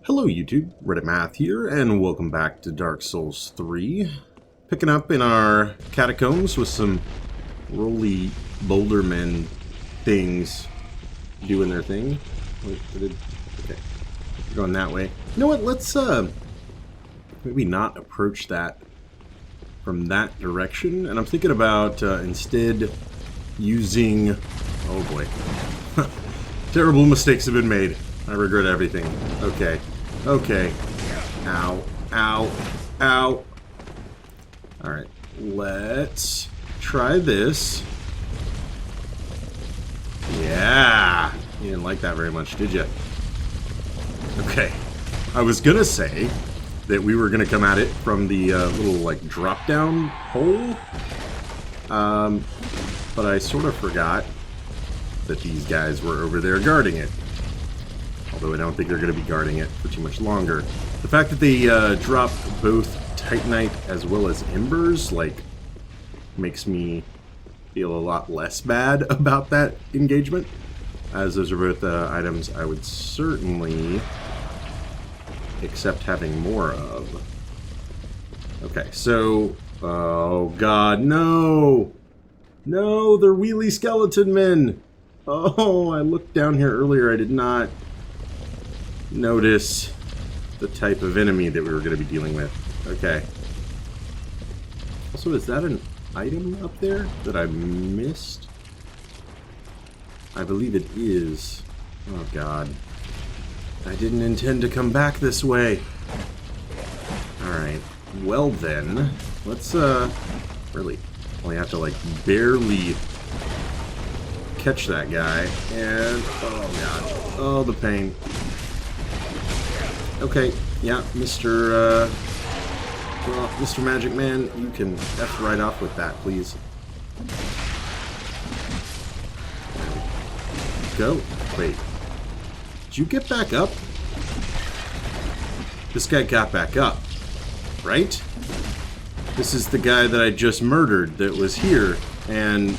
Hello YouTube, Reddit Math here, and welcome back to Dark Souls 3. Picking up in our catacombs with some roly bouldermen things doing their thing. Wait, okay, we're going that way. You know what, let's maybe not approach that from that direction, and I'm thinking about instead using, oh boy, terrible mistakes have been made. I regret everything. Okay. Okay. Ow. Ow. Ow. Alright. Let's try this. Yeah. You didn't like that very much, did you? Okay. I was gonna say that we were gonna come at it from the little, like, drop-down hole. But I sort of forgot that these guys were over there guarding it. Although I don't think they're going to be guarding it for too much longer. The fact that they drop both Titanite as well as embers, like, makes me feel a lot less bad about that engagement. As those are both items I would certainly accept having more of. Okay, so... oh god, no! No, they're wheelie skeleton men! Oh, I looked down here earlier, I did not notice the type of enemy that we were going to be dealing with. Okay. Also, is that an item up there that I missed? I believe it is. Oh god. I didn't intend to come back this way. Alright. Well then, let's really only have to like barely catch that guy. And oh god. Oh, the pain. Okay, yeah, Mr. Magic Man, you can F right off with that, please. Go. Wait. Did you get back up? This guy got back up, right? This is the guy that I just murdered that was here, and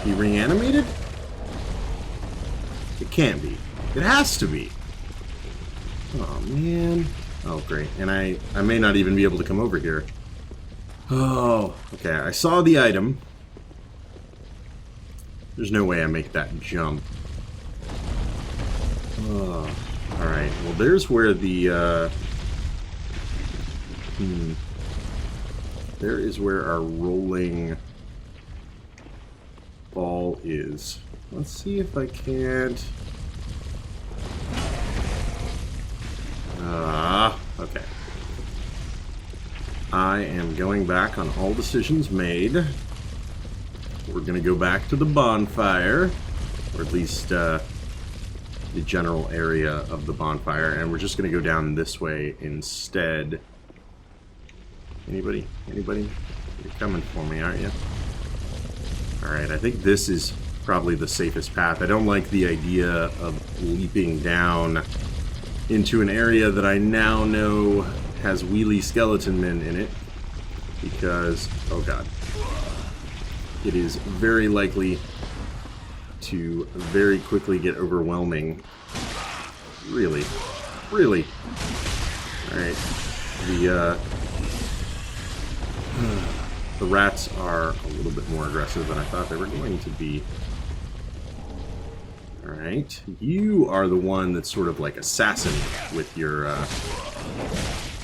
he reanimated? It can't be. It has to be. Oh, man. Oh, great. And I may not even be able to come over here. Oh, okay. I saw the item. There's no way I make that jump. Oh, alright. Well, there's where the, there is where our rolling ball is. Let's see if I can't... okay. I am going back on all decisions made. We're going to go back to the bonfire, or at least the general area of the bonfire, and we're just going to go down this way instead. Anybody? Anybody? You're coming for me, aren't you? Alright, I think this is probably the safest path. I don't like the idea of leaping down into an area that I now know has wheelie skeleton men in it, because, oh god, it is very likely to very quickly get overwhelming. Really? Really? Alright, the rats are a little bit more aggressive than I thought they were going to be. Alright, you are the one that's sort of like assassin with your,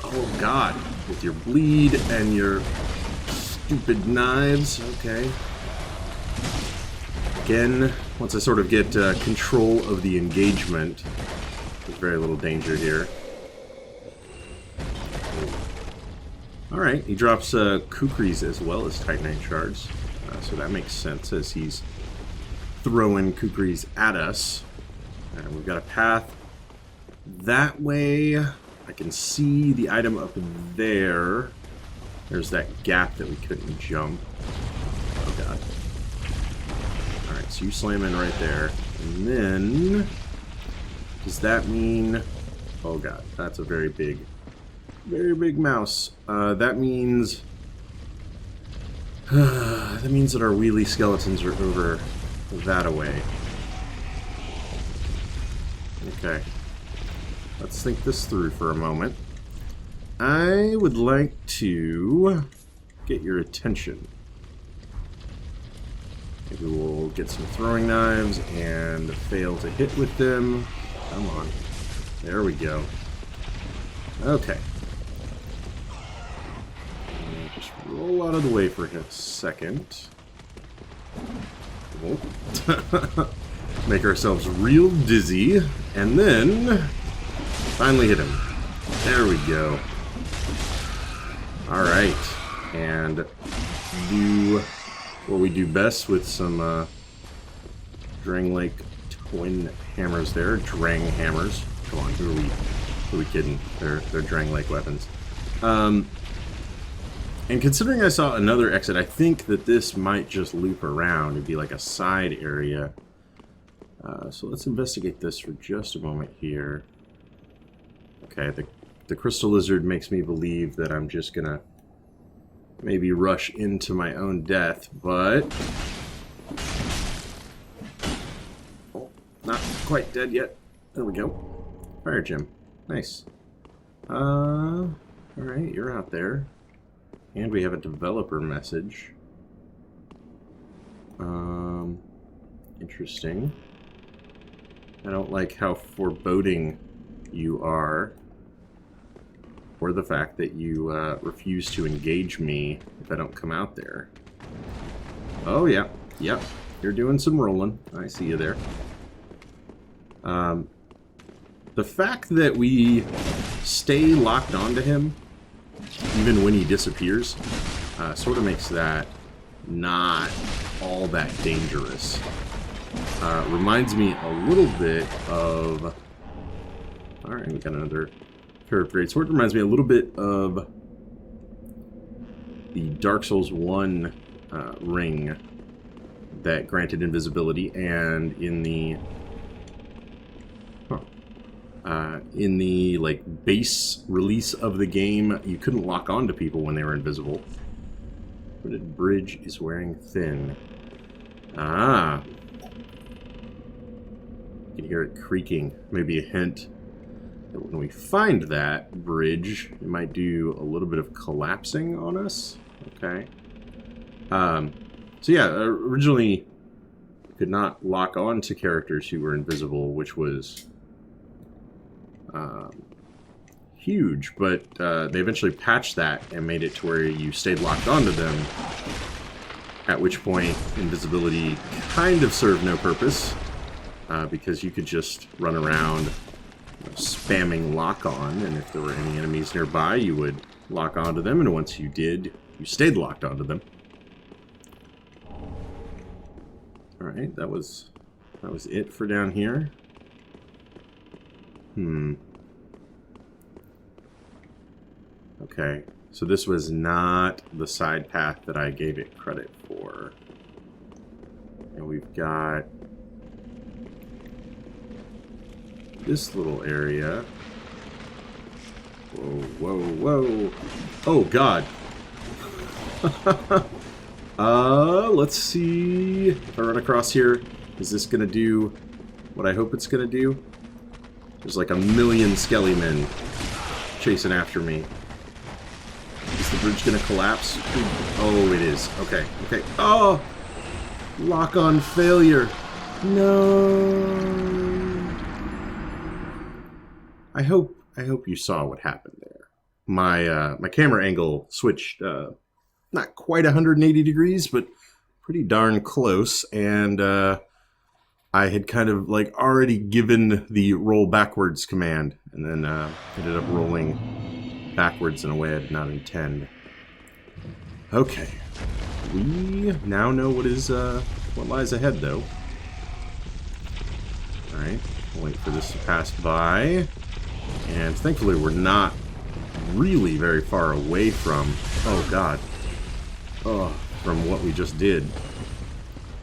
oh god, with your bleed and your stupid knives. Okay. Again, once I sort of get control of the engagement, there's very little danger here. Alright, he drops kukris as well as Titanite shards, so that makes sense as he's throwing kukris at us. And we've got a path that way. I can see the item up there. There's that gap that we couldn't jump. Oh god. Alright, so you slam in right there. And then... does that mean... oh god, that's a very big mouse. That means... that means that our wheelie skeletons are over that away. Okay. let's think this through for a moment. I would like to get your attention. Maybe we'll get some throwing knives and fail to hit with them. Come on. There we go. Okay. Just roll out of the way for a second. Oh. Make ourselves real dizzy. And then finally hit him. There we go. Alright. And do what we do best with some Drang Lake twin hammers there. Drang hammers. Come on, who are we kidding? They're Drang Lake weapons. And considering I saw another exit, I think that this might just loop around. It'd be like a side area. So let's investigate this for just a moment here. Okay, the crystal lizard makes me believe that I'm just gonna maybe rush into my own death, but oh, not quite dead yet. There we go. Fire gem. Nice. Alright, you're out there. And we have a developer message. Interesting. I don't like how foreboding you are, or the fact that you refuse to engage me if I don't come out there. Oh yeah, yep, you're doing some rolling. I see you there. The fact that we stay locked onto him, even when he disappears, sort of makes that not all that dangerous. Reminds me a little bit of... Alright, we got another pair of great sword. Reminds me a little bit of the Dark Souls 1 ring that granted invisibility, and in the like base release of the game, you couldn't lock on to people when they were invisible. Hooded bridge is wearing thin. Ah. You can hear it creaking. Maybe a hint that when we find that bridge, it might do a little bit of collapsing on us. Okay. So yeah, originally you could not lock on to characters who were invisible, which was huge, but they eventually patched that and made it to where you stayed locked onto them, at which point invisibility kind of served no purpose, because you could just run around spamming lock on, and if there were any enemies nearby, you would lock onto them, and once you did, you stayed locked onto them. Alright, that was it for down here. Okay, so this was not the side path that I gave it credit for. And we've got this little area. Whoa, whoa, whoa. Oh, God. Let's see if I run across here. Is this going to do what I hope it's going to do? There's like a million skelly men chasing after me. Is the bridge going to collapse? Oh, it is. Okay, okay. Oh! Lock on failure. No. I hope you saw what happened there. My camera angle switched not quite 180 degrees, but pretty darn close, and I had kind of like already given the roll backwards command, and then ended up rolling backwards in a way I did not intend. Okay, we now know what lies ahead, though. All right, wait for this to pass by, and thankfully we're not really very far away from. Oh God. Oh, from what we just did.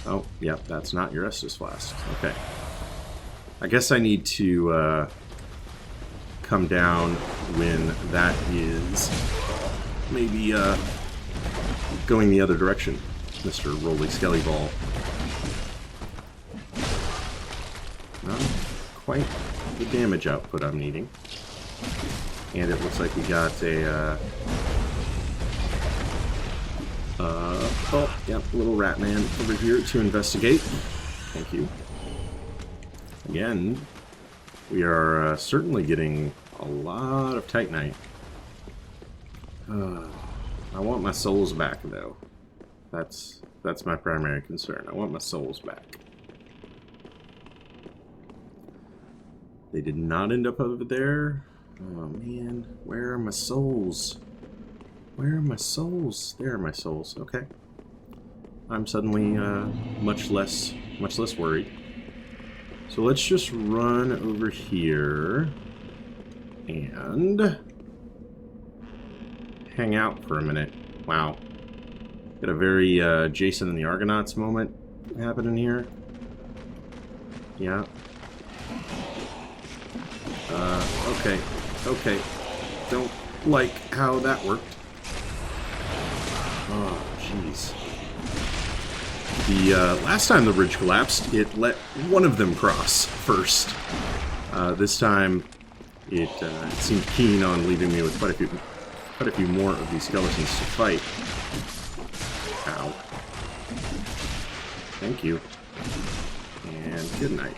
Oh, yep, that's not your Estus Flask. Okay. I guess I need to come down when that is maybe going the other direction, Mr. Rolly Skelly Ball. Not quite the damage output I'm needing. And it looks like we got a, oh, yep, little rat man over here to investigate. Thank you. Again, we are certainly getting a lot of Titanite. I want my souls back, though. That's my primary concern. I want my souls back. They did not end up over there. Oh, man. Where are my souls? Where are my souls? There are my souls. Okay. I'm suddenly much less worried. So let's just run over here and hang out for a minute. Wow. Got a very Jason and the Argonauts moment happening here. Yeah. Okay. Okay. Don't like how that worked. Oh, jeez. The last time the bridge collapsed, it let one of them cross first. This time, it seemed keen on leaving me with quite a few more of these skeletons to fight. Ow. Thank you. And good night.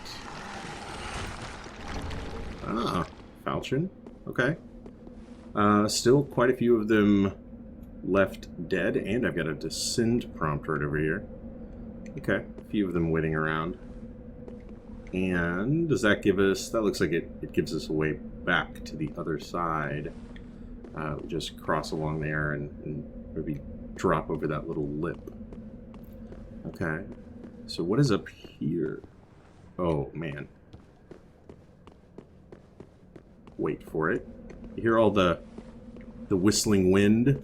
Ah, falchion. Okay. Still quite a few of them left dead, and I've got a descend prompt right over here. Okay, a few of them waiting around. And does that give us... That looks like it gives us a way back to the other side. We just cross along there and maybe drop over that little lip. Okay. So what is up here? Oh, man. Wait for it. You hear all the whistling wind?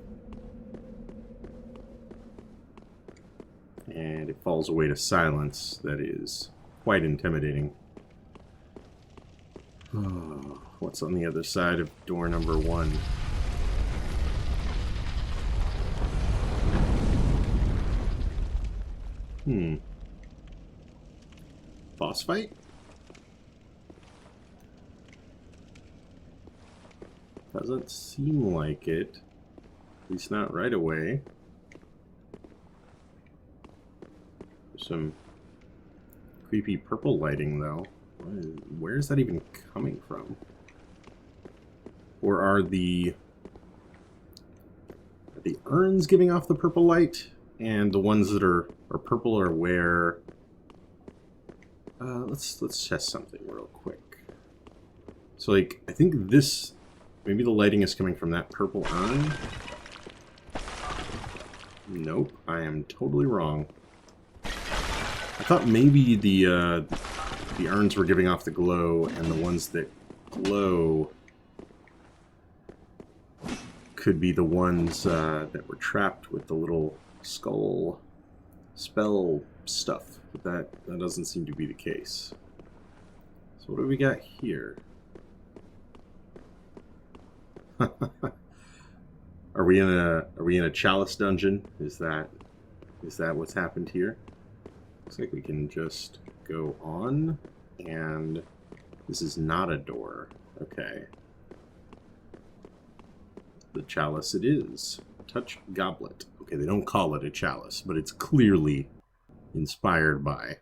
And it falls away to silence that is quite intimidating. Oh, what's on the other side of door number 1? Boss fight? Doesn't seem like it. At least not right away. Some creepy purple lighting, though. Where is that even coming from? Or are the urns giving off the purple light? And the ones that are purple are where... let's test something real quick. So, like, I think this... Maybe the lighting is coming from that purple urn? Nope, I am totally wrong. I thought maybe the urns were giving off the glow, and the ones that glow could be the ones that were trapped with the little skull spell stuff. But that doesn't seem to be the case. So what do we got here? Are we in a chalice dungeon? Is that what's happened here? Looks like we can just go on, and this is not a door. Okay. The chalice it is. Touch goblet. Okay, they don't call it a chalice, but it's clearly inspired by.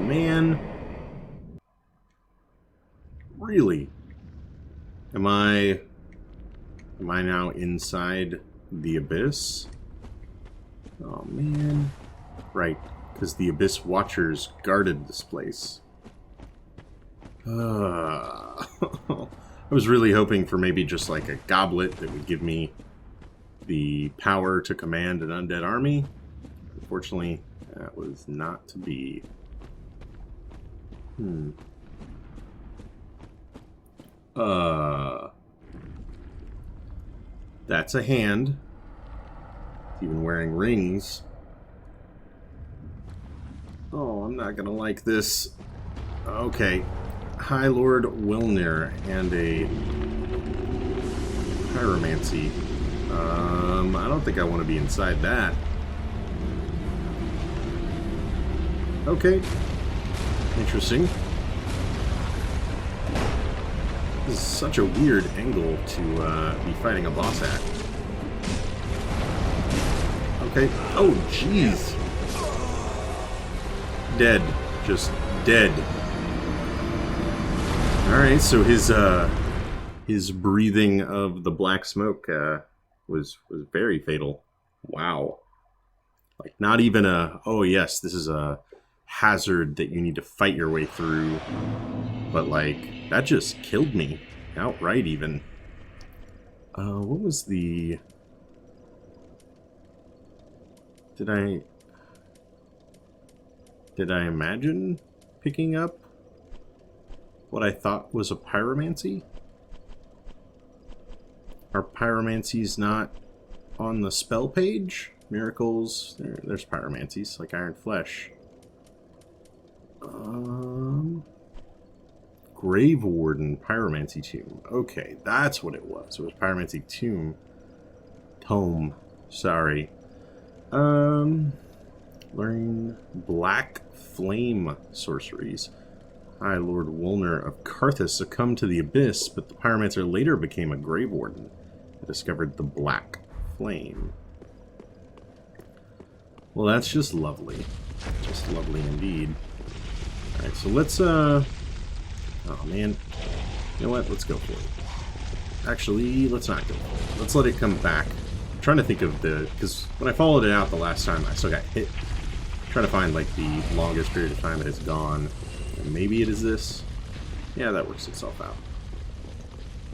Man, really? Am I now inside the abyss? Oh man, right, because the abyss watchers guarded this place. I was really hoping for maybe just like a goblet that would give me the power to command an undead army. Unfortunately, that was not to be. That's a hand. It's even wearing rings. Oh, I'm not gonna like this. Okay. High Lord Wilner and a pyromancy. I don't think I want to be inside that. Okay. Interesting. This is such a weird angle to be fighting a boss at. Okay. Oh, jeez. Dead. Just dead. Alright, so his breathing of the black smoke was very fatal. Wow. Like, not even a, oh yes, this is a hazard that you need to fight your way through. But, like, that just killed me. Outright, even. What was the... Did I imagine picking up what I thought was a pyromancy? Are pyromancies not on the spell page? Miracles, there's pyromancies, like Iron Flesh. Grave Warden Pyromancy Tomb. Okay, that's what it was. It was Pyromancy Tomb. Tome. Sorry. Learning Black Flame sorceries. High Lord Wolner of Karthus succumbed to the Abyss, but the Pyromancer later became a Grave Warden and discovered the Black Flame. Well, that's just lovely. Just lovely indeed. Alright, so let's, oh man. You know what? Let's go for it. Actually, let's not go for it. Let's let it come back. I'm trying to think of the... Because when I followed it out the last time, I still got hit. I'm trying to find, like, the longest period of time it has gone. And maybe it is this. Yeah, that works itself out.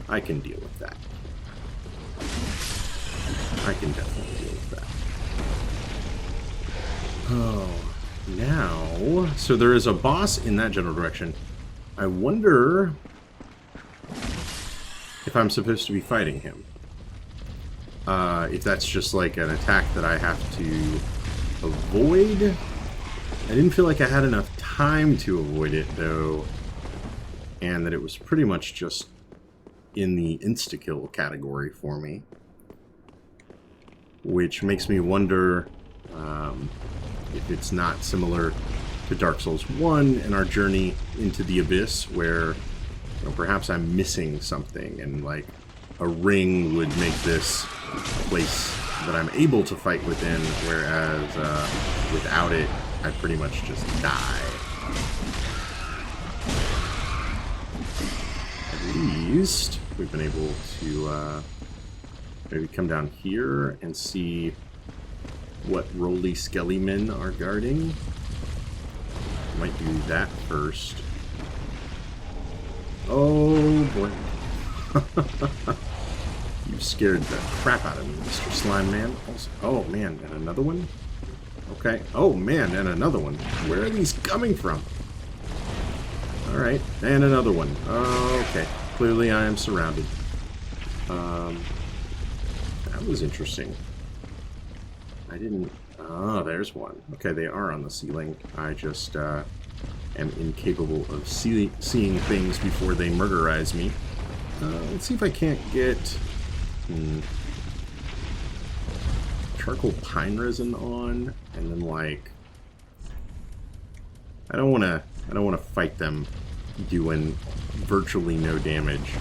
I can deal with that. I can definitely deal with that. Oh, now... So there is a boss in that general direction. I wonder if I'm supposed to be fighting him. If that's just like an attack that I have to avoid. I didn't feel like I had enough time to avoid it, though. And that it was pretty much just in the insta-kill category for me. Which makes me wonder if it's not similar to Dark Souls 1 and our journey into the Abyss, where, you know, perhaps I'm missing something, and like a ring would make this a place that I'm able to fight within, whereas without it, I pretty much just die. At least we've been able to maybe come down here and see what Roly Skelly men are guarding. Might do that first. Oh boy. You scared the crap out of me, Mr. Slime Man. Oh man, and another one? Okay. Oh man, and another one. Where are these coming from? Alright, and another one. Okay. Clearly I am surrounded. That was interesting. I didn't... Oh, there's one. Okay, they are on the ceiling. I just am incapable of seeing things before they murderize me. Let's see if I can't get charcoal pine resin on, and then like I don't want to fight them doing virtually no damage.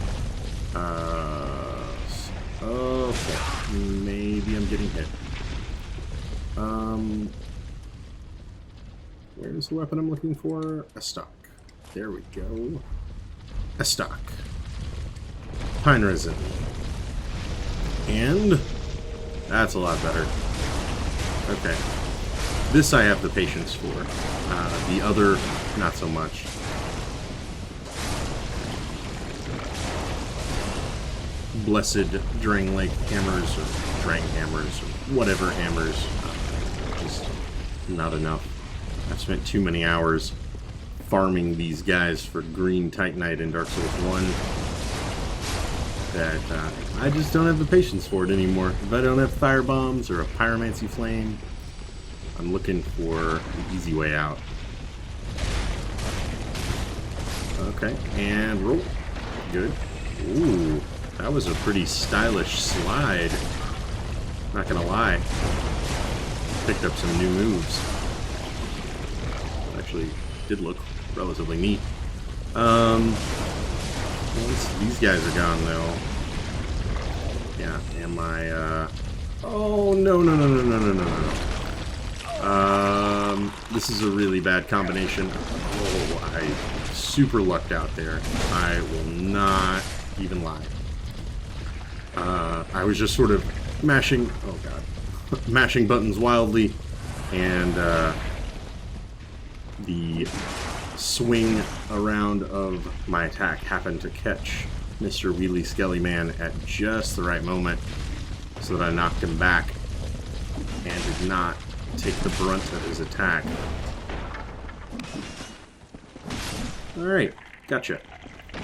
Okay, maybe I'm getting hit. Where's the weapon I'm looking for? A stock. There we go. A stock. Pine resin. And that's a lot better. Okay. This I have the patience for. The other, not so much. Blessed Drang Lake hammers, or Drang hammers, or whatever hammers. Just not enough. I've spent too many hours farming these guys for green Titanite in Dark Souls 1 that I just don't have the patience for it anymore. If I don't have fire bombs or a pyromancy flame, I'm looking for the easy way out. Okay, and roll. Good. Ooh, that was a pretty stylish slide. Not gonna lie. Picked up some new moves. Actually, did look relatively neat. Once these guys are gone, though. Yeah, am I, oh, no. This is a really bad combination. Oh, I super lucked out there. I will not even lie. I was just sort of mashing, oh god, mashing buttons wildly, and the swing around of my attack happened to catch Mr. Wheelie Skelly Man at just the right moment, so that I knocked him back and did not take the brunt of his attack. Alright, gotcha.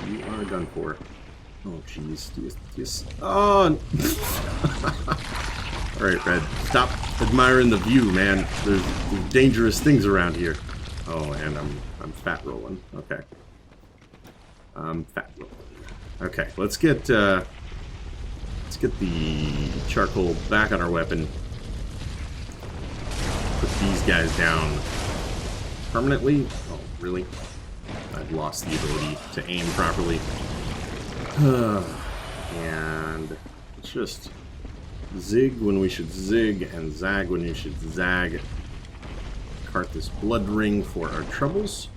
You are done for. Oh, jeez. Oh! Alright, Red. Stop admiring the view, man. There's dangerous things around here. Oh, and I'm fat rolling. Okay. I'm fat rolling. Okay, let's get the charcoal back on our weapon. Put these guys down permanently. Oh, really? I've lost the ability to aim properly. And let's just zig when we should zig and zag when we should zag. Cart this blood ring for our troubles.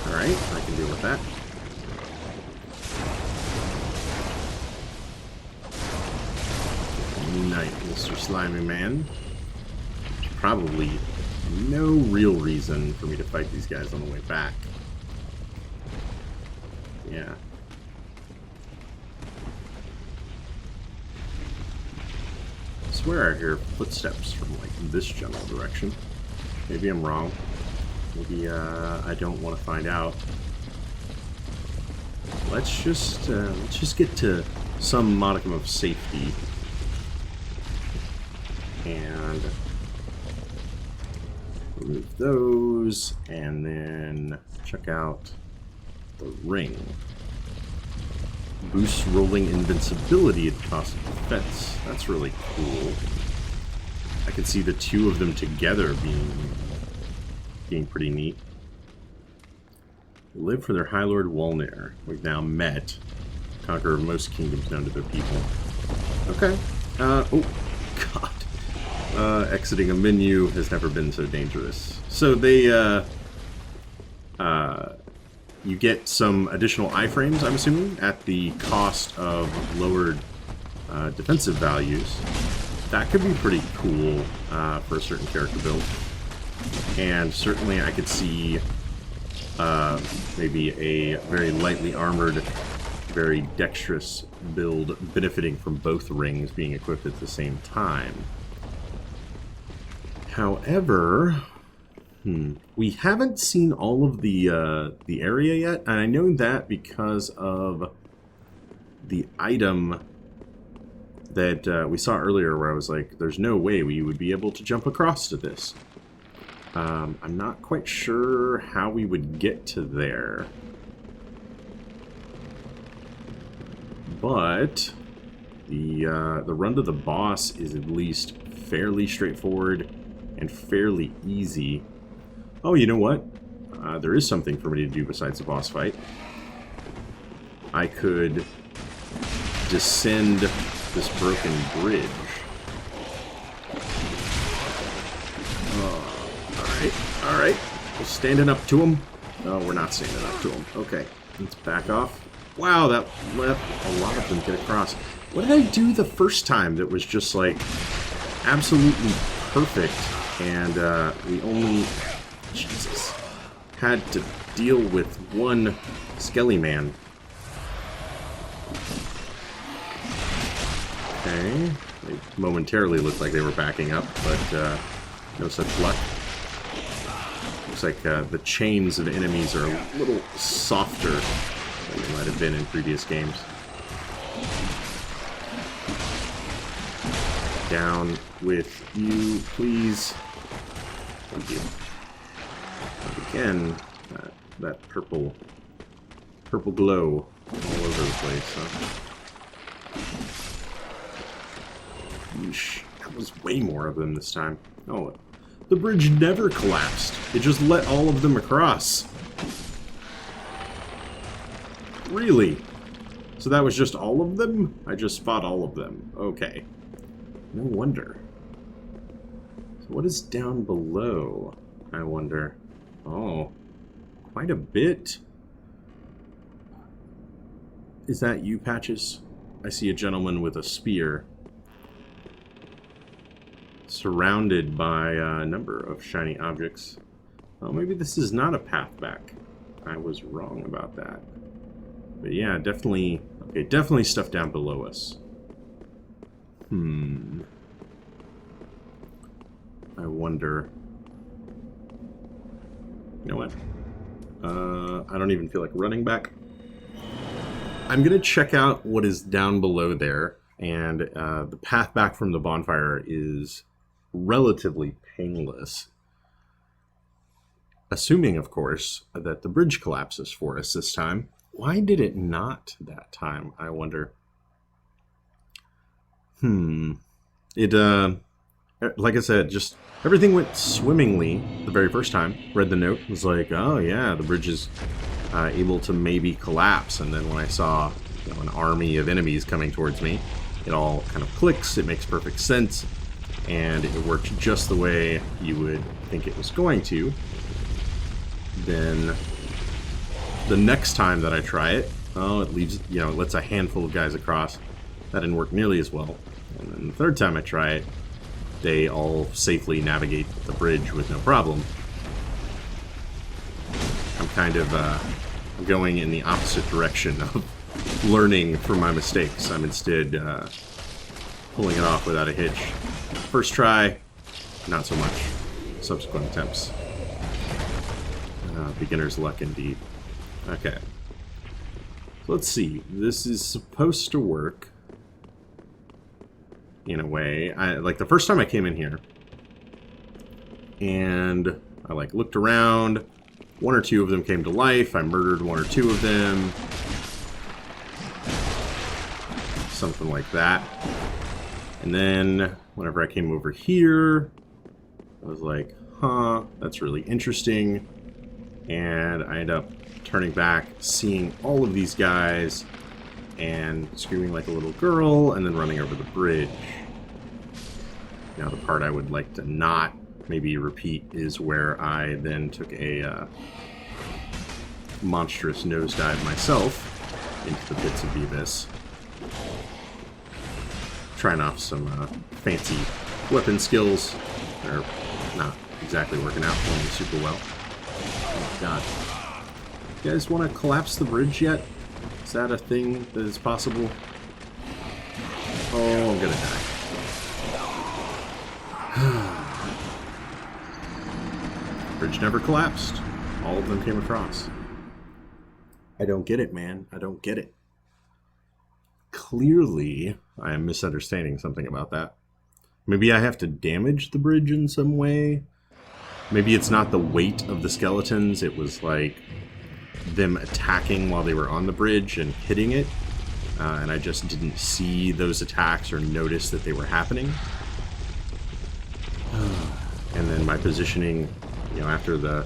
Alright, I can deal with that. Good night, Mr. Slimy Man. There's probably no real reason for me to fight these guys on the way back. Yeah. I swear I hear footsteps from, like, this general direction. Maybe I'm wrong. Maybe, I don't want to find out. Let's just get to some modicum of safety. And remove those, and then check out the ring. Boosts rolling invincibility at the cost of defense. That's really cool. I can see the two of them together being pretty neat. Live for their High Lord Walner. We've now met. Conqueror of most kingdoms known to their people. Okay. Oh, God. Exiting a menu has never been so dangerous. So they, you get some additional iframes, I'm assuming, at the cost of lowered defensive values. That could be pretty cool for a certain character build. And certainly I could see maybe a very lightly armored, very dexterous build benefiting from both rings being equipped at the same time. However, we haven't seen all of the area yet, and I know that because of the item that we saw earlier, where I was like, "There's no way we would be able to jump across to this." I'm not quite sure how we would get to there, but the run to the boss is at least fairly straightforward and fairly easy. Oh, you know what? There is something for me to do besides the boss fight. I could descend this broken bridge. Alright. We're standing up to him. No, we're not standing up to him. Okay, let's back off. Wow, that let a lot of them get across. What did I do the first time that was just, like, absolutely perfect? And we only, Jesus, had to deal with one Skelly Man. Okay, They momentarily looked like they were backing up, but no such luck. Looks like the chains of enemies are a little softer than they might have been in previous games. Down with you, please. Thank you. Again, that purple glow all over the place, huh? Yeesh, that was way more of them this time. Oh, the bridge never collapsed. It just let all of them across. Really? So that was just all of them? I just fought all of them. Okay. No wonder. So what is down below, I wonder? Oh, quite a bit. Is that you, Patches? I see a gentleman with a spear. Surrounded by a number of shiny objects. Oh, maybe this is not a path back. I was wrong about that. But yeah, definitely... Okay, definitely stuff down below us. I wonder... You know what? I don't even feel like running back. I'm gonna check out what is down below there, and the path back from the bonfire is relatively painless. Assuming, of course, that the bridge collapses for us this time. Why did it not that time, I wonder? It, like I said, just everything went swimmingly the very first time. Read the note, was like, oh yeah, the bridge is able to maybe collapse. And then when I saw, you know, an army of enemies coming towards me, it all kind of clicks, it makes perfect sense, and it worked just the way you would think it was going to. Then the next time that I try it, oh, it leaves, you know, it lets a handful of guys across. That didn't work nearly as well. And then the third time I try it, they all safely navigate the bridge with no problem. I'm kind of going in the opposite direction of learning from my mistakes. I'm instead pulling it off without a hitch. First try, not so much. Subsequent attempts. Beginner's luck indeed. Okay. So let's see. This is supposed to work in a way. Like the first time I came in here, and I like looked around. One or two of them came to life. I murdered one or two of them. Something like that. And then whenever I came over here, I was like, huh, that's really interesting. And I end up turning back, seeing all of these guys, and screaming like a little girl, and then running over the bridge. Now the part I would like to not maybe repeat is where I then took a monstrous nosedive myself into the pits of the abyss. Trying off some fancy weapon skills. They're not exactly working out for me super well. Oh god. You guys want to collapse the bridge yet? Is that a thing that is possible? Oh, I'm gonna die. Bridge never collapsed. All of them came across. I don't get it, man. I don't get it. Clearly, I am misunderstanding something about that. Maybe I have to damage the bridge in some way? Maybe it's not the weight of the skeletons, it was like them attacking while they were on the bridge and hitting it, and I just didn't see those attacks or notice that they were happening. And then my positioning, you know, after the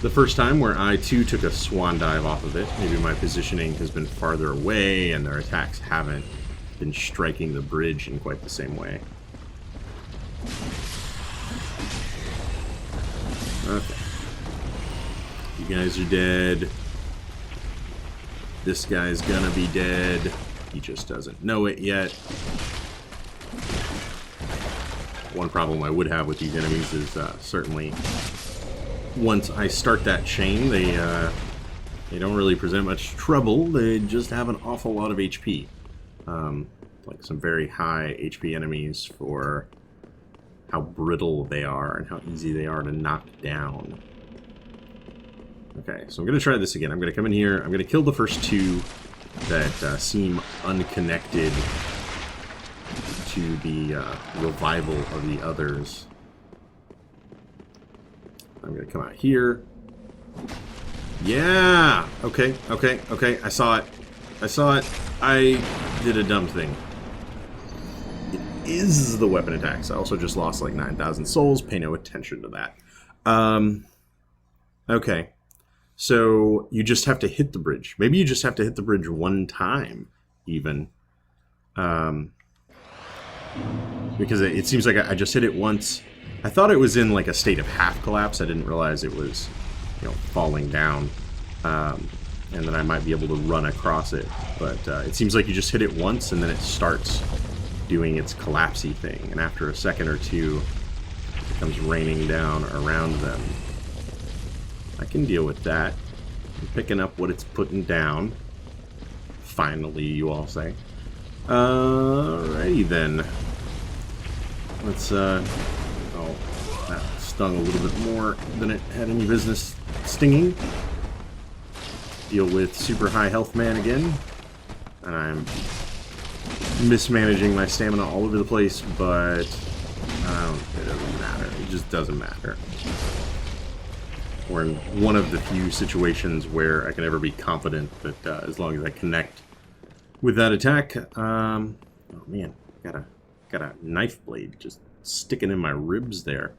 first time where I too took a swan dive off of it, maybe my positioning has been farther away and their attacks haven't been striking the bridge in quite the same way. Okay. You guys are dead. This guy's gonna be dead. He just doesn't know it yet. One problem I would have with these enemies is certainly once I start that chain, they don't really present much trouble. They just have an awful lot of HP. like some very high HP enemies for how brittle they are and how easy they are to knock down. Okay, so I'm going to try this again. I'm going to come in here. I'm going to kill the first two that seem unconnected to the revival of the others. I'm going to come out here. Yeah! Okay, okay, okay. I saw it. I saw it. I did a dumb thing. It is the weapon attacks. I also just lost like 9,000 souls. Pay no attention to that. Okay. So you just have to hit the bridge. Maybe you just have to hit the bridge one time, even. Because it seems like I just hit it once. I thought it was in like a state of half collapse. I didn't realize it was, you know, falling down. And then I might be able to run across it. But it seems like you just hit it once and then it starts doing its collapsey thing. And after a second or two, it comes raining down around them. I can deal with that. I'm picking up what it's putting down. Finally, you all say. Alrighty then. Let's, oh, that stung a little bit more than it had any business stinging. Deal with super high health man again. And I'm mismanaging my stamina all over the place, but it doesn't matter. It just doesn't matter. We're in one of the few situations where I can ever be confident that as long as I connect with that attack, oh man, got a knife blade just sticking in my ribs there.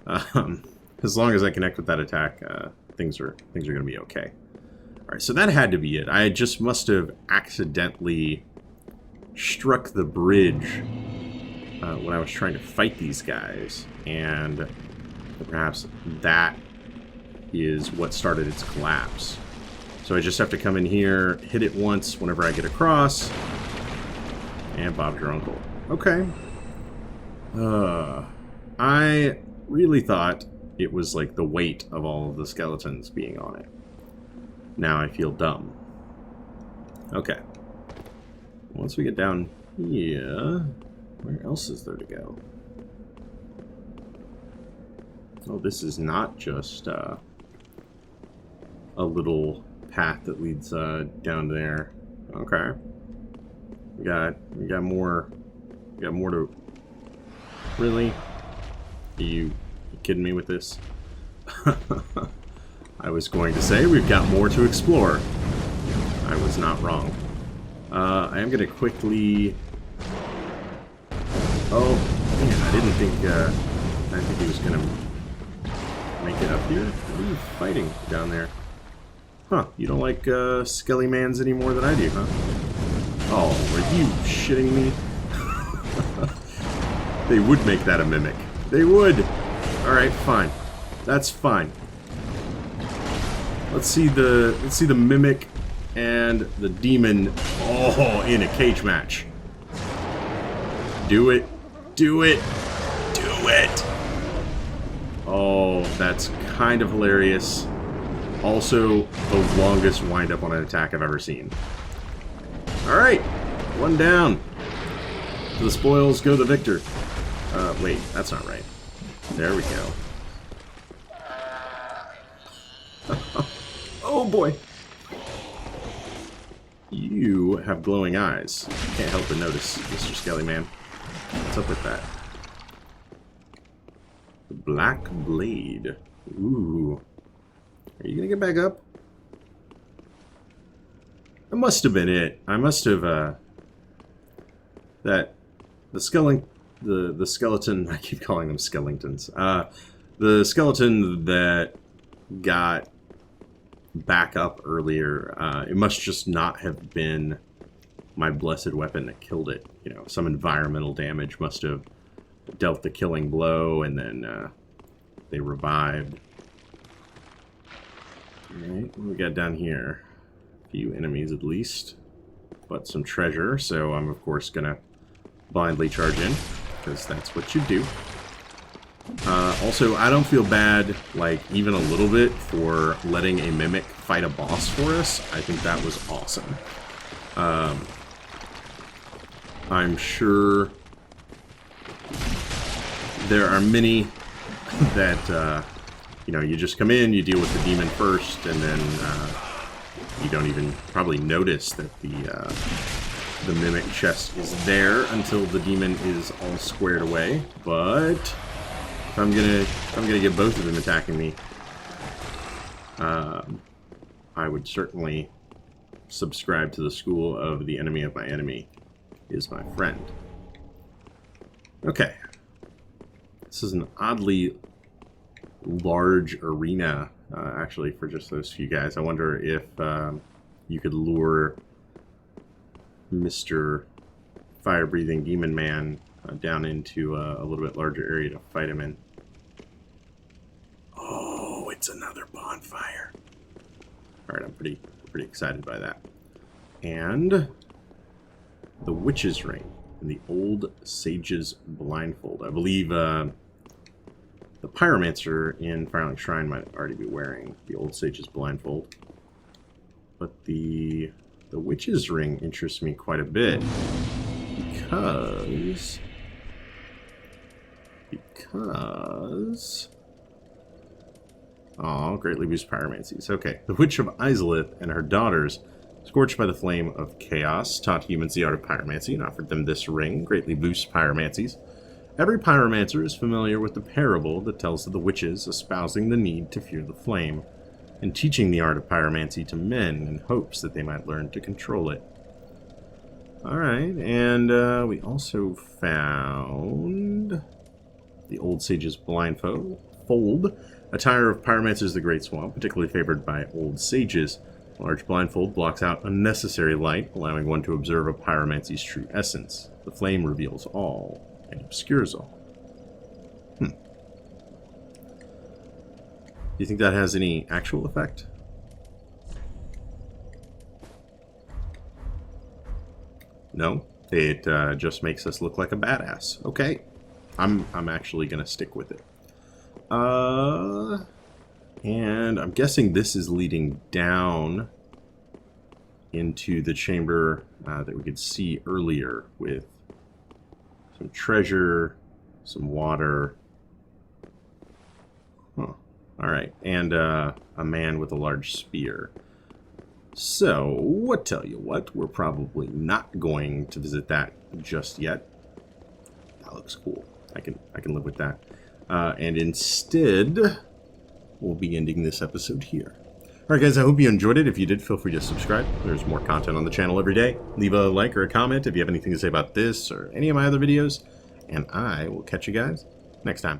As long as I connect with that attack, things are going to be okay. All right, so that had to be it. I just must have accidentally struck the bridge when I was trying to fight these guys, and perhaps that is what started its collapse. So I just have to come in here, hit it once whenever I get across, and Bob's your uncle. Okay. I really thought it was like the weight of all of the skeletons being on it. Now I feel dumb. Okay. Once we get down here, where else is there to go? Oh, this is not just a little path that leads down there. Okay. We got more. We got more to. Really? Are you kidding me with this? I was going to say we've got more to explore. I was not wrong. I am going to quickly. Oh man, I didn't think he was going to make it up here. What are you fighting down there? Huh, you don't like skelly mans any more than I do, huh? Oh, are you shitting me? They would make that a mimic. They would! Alright, fine. That's fine. Let's see the mimic and the demon in a cage match. Do it. Do it. Do it! Oh, that's kind of hilarious. Also, the longest wind-up on an attack I've ever seen. Alright, one down. To the spoils go the victor. Wait, that's not right. There we go. Oh boy! You have glowing eyes. Can't help but notice, Mr. Skelly Man. What's up with that? The Black Blade. Ooh. Are you gonna get back up? That must have been it. I must have, the skeleton, I keep calling them skeletons. The skeleton that got back up earlier, it must just not have been my blessed weapon that killed it. You know, some environmental damage must have dealt the killing blow, and then they revived. Alright, what do we got down here? A few enemies at least, but some treasure, so I'm of course gonna blindly charge in, because that's what you do. Also, I don't feel bad, like, even a little bit, for letting a mimic fight a boss for us. I think that was awesome. I'm sure there are many that, you know, you just come in, you deal with the demon first, and then you don't even probably notice that the mimic chest is there until the demon is all squared away. But if I'm gonna get both of them attacking me, I would certainly subscribe to the school of the enemy of my enemy is my friend. Okay. This is an oddly large arena, actually, for just those few guys. I wonder if you could lure Mr. Fire-breathing Demon Man down into a little bit larger area to fight him in. Oh, it's another bonfire. All right, I'm pretty excited by that. And the Witch's Ring and the Old Sage's Blindfold. I believe the Pyromancer in Firelink Shrine might already be wearing the Old Sage's Blindfold. But the Witch's Ring interests me quite a bit because oh, greatly boost pyromancies. Okay. The Witch of Izalith and her daughters, scorched by the flame of chaos, taught humans the art of pyromancy and offered them this ring, greatly boosts pyromancies. Every pyromancer is familiar with the parable that tells of the witches espousing the need to fear the flame and teaching the art of pyromancy to men in hopes that they might learn to control it. Alright, and we also found the Old Sage's Blindfold. Attire of pyromancers of the Great Swamp, particularly favored by old sages. A large blindfold blocks out unnecessary light, allowing one to observe a pyromancy's true essence. The flame reveals all and obscures all. Do you think that has any actual effect? No? It just makes us look like a badass. Okay. I'm actually going to stick with it. And I'm guessing this is leading down into the chamber that we could see earlier with some treasure, some water. Huh. Alright, and a man with a large spear. So, tell you what, we're probably not going to visit that just yet. That looks cool. I can live with that. And instead, we'll be ending this episode here. Alright guys, I hope you enjoyed it. If you did, feel free to subscribe. There's more content on the channel every day. Leave a like or a comment if you have anything to say about this or any of my other videos. And I will catch you guys next time.